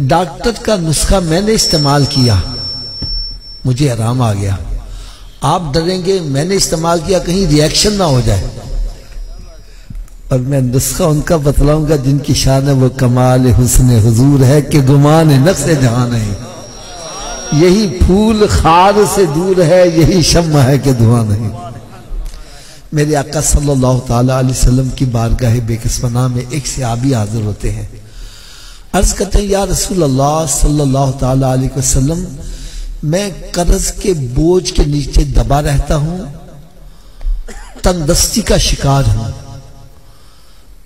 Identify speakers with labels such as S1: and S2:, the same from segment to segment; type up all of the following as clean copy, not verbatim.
S1: Doctor کا نسخہ میں نے استعمال کیا، مجھے آرام آ گیا، آپ ڈریں گے میں نے استعمال کیا کہیں ری ایکشن نہ ہو جائے، اور میں نسخہ ان کا بتلاؤں گا جن کی شان ہے وہ کمال حسن حضور ہے کہ گمان نقص جہاں نہیں، یہی پھول خار سے دور ہے، یہی شمع ہے کہ دھواں نہیں۔ میرے آقا صلی اللہ تعالی علیہ وسلم کی بارگاہ بے کسمنہ میں ایک صحابی حاضر ہوتے ہیں، عرض کرتے ہیں یا رسول اللہ صلی اللہ تعالی علیہ وسلم، میں قرض کے بوجھ کے نیچے دبا رہتا ہوں، تندرستی کا شکار ہوں،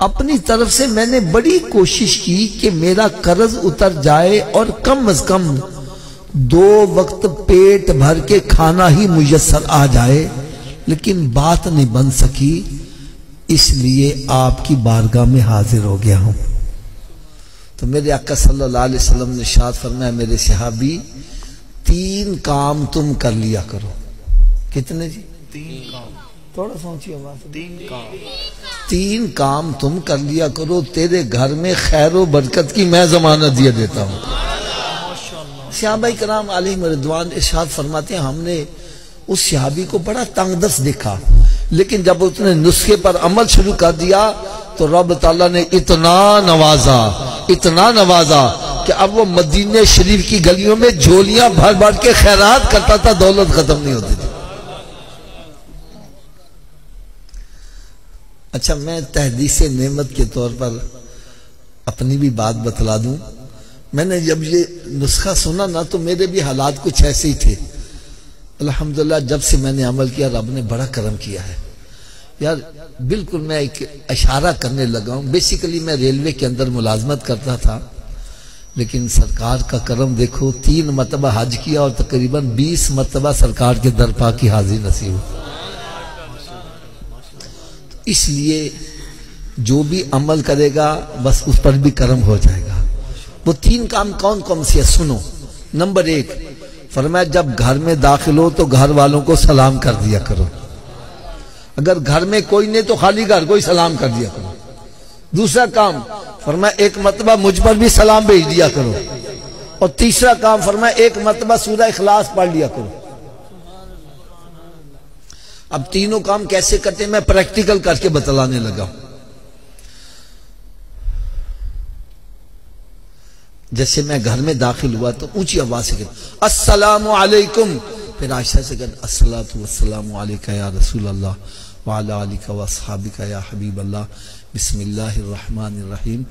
S1: اپنی طرف سے میں نے بڑی کوشش کی کہ میرا قرض اتر جائے اور کم از کم 2 وقت پیٹ بھر کے کھانا ہی میسر آ جائے، لیکن بات نہیں بن سکی، اس لیے آپ کی بارگاہ میں حاضر ہو گیا ہوں۔ تو میرے آقا صلی اللہ علیہ وسلم نے ارشاد فرمایا میرے صحابی 3 کام تم کر لیا کرو۔ کتنے جی؟
S2: 3 کام،
S1: تھوڑا سوچیے آواز۔
S2: 3
S1: کام تم کر لیا کرو، تیرے گھر میں خیر و برکت کی میں ضمانت دیا دیتا ہوں۔ صحابہ کرام علیہم رضوان ارشاد فرماتے ہیں ہم نے اس صحابی کو بڑا تنگ دست دیکھا، لیکن جب اس نے نسخے پر عمل شروع کر دیا تو رب تعالیٰ نے اتنا نوازا کہ اب وہ مدینہ شریف کی گلیوں میں جھولیاں بھر بھر کے خیرات کرتا تھا، دولت ختم نہیں ہوتی تھی۔ اچھا، میں تحدیث نعمت کے طور پر اپنی بھی بات بتلا دوں، میں نے جب یہ نسخہ سنا نا تو میرے بھی حالات کچھ ایسے ہی تھے۔ الحمدللہ جب سے میں نے عمل کیا رب نے بڑا کرم کیا ہے یار، بالکل میں ایک اشارہ کرنے لگا ہوں۔ بیسیکلی میں ریلوے کے اندر ملازمت کرتا تھا، لیکن سرکار کا کرم دیکھو، 3 مرتبہ حج کیا اور تقریباً 20 مرتبہ سرکار کے درپا کی حاضری نصیب ہوئی۔ اس لیے جو بھی عمل کرے گا بس اس پر بھی کرم ہو جائے گا۔ وہ 3 کام کون کون سے سنو۔ نمبر 1 فرمایا جب گھر میں داخل ہو تو گھر والوں کو سلام کر دیا کرو، اگر گھر میں کوئی نہیں تو خالی گھر کو ہی سلام کر دیا کرو۔ دوسرا کام فرمایا 1 مرتبہ مجھ پر بھی سلام بھیج دیا کرو، اور تیسرا کام فرمایا 1 مرتبہ سورہ اخلاص پڑھ لیا کرو۔ اب تینوں کام کیسے کرتے ہیں میں پریکٹیکل کر کے بتلانے لگا ہوں۔ جیسے میں گھر میں داخل ہوا تو اونچی آواز سے کہتا السلام علیکم، پھر آہستہ سے کہتا الصلاۃ والسلام علیکہ یا رسول اللہ وعلی آلکہ واصحابکہ یا حبیب اللہ، بسم اللہ الرحمن الرحیم،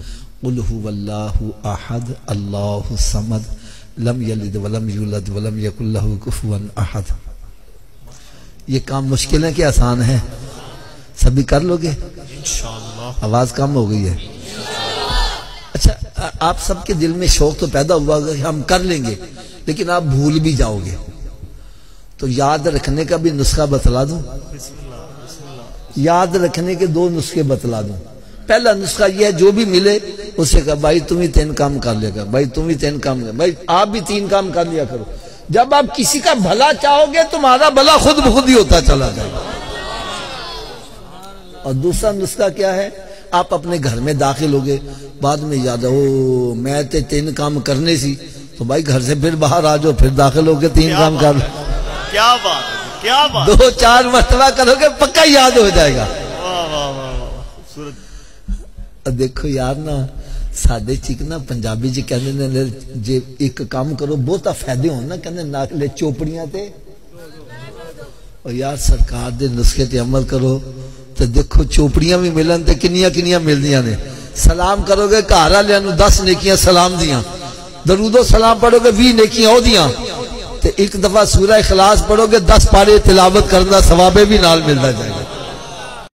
S1: قل هو اللہ احد اللہ الصمد لم یلد ولم یولد ولم یکن لہ کفوا احد۔ یہ کام مشکل ہے کہ آسان ہے؟ سبھی کر لو گے انشاءاللہ؟ آواز کم ہو گئی ہے۔ اچھا، آپ سب کے دل میں شوق تو پیدا ہوا کہ ہم کر لیں گے، لیکن آپ بھول بھی جاؤ گے، تو یاد رکھنے کا بھی نسخہ بتلا دوں۔ یاد رکھنے کے 2 نسخے بتلا دوں۔ پہلا نسخہ یہ ہے جو بھی ملے اسے کہا بھائی تم ہی 3 کام کر لے گا، بھائی تم ہی 3 کام، بھائی آپ بھی 3 کام کر لیا کرو۔ جب آپ کسی کا بھلا چاہو گے تمہارا بھلا خود بخود ہی ہوتا چلا جائے گا۔ اور دوسرا نسخہ کیا ہے؟ آپ اپنے گھر میں داخل ہوگے، بعد میں یاد ہو میں تے 3 کام کرنے سی، تو بھائی گھر سے پھر باہر آ جاؤ، پھر داخل ہو کے 3 کام کر لو۔
S2: کیا بات ہے، کیا بات،
S1: 2-4 مرتبہ کرو گے پکا یاد ہو جائے گا۔ دیکھو یار نا ساڈے چیک نا پنجابی جی کہندے نے جے ایک کام کرو بہتا فائدے ہون نا، کہندے ناکلے چوپڑیاں تے، اور یار سرکار دے نسخے تے عمل کرو تو دیکھو چوپڑیاں بھی ملن تے کنیاں ملدیاں نے۔ سلام کرو گے گھر والےاں نوں 10 نیکیاں سلام دیاں، درود و سلام پڑھو گے 20 نیکیاں او دیاں، تے ایک دفعہ سورہ اخلاص پڑھو گے 10 پارے تلاوت کرنا ثواب بھی نال ملدا جائے گا۔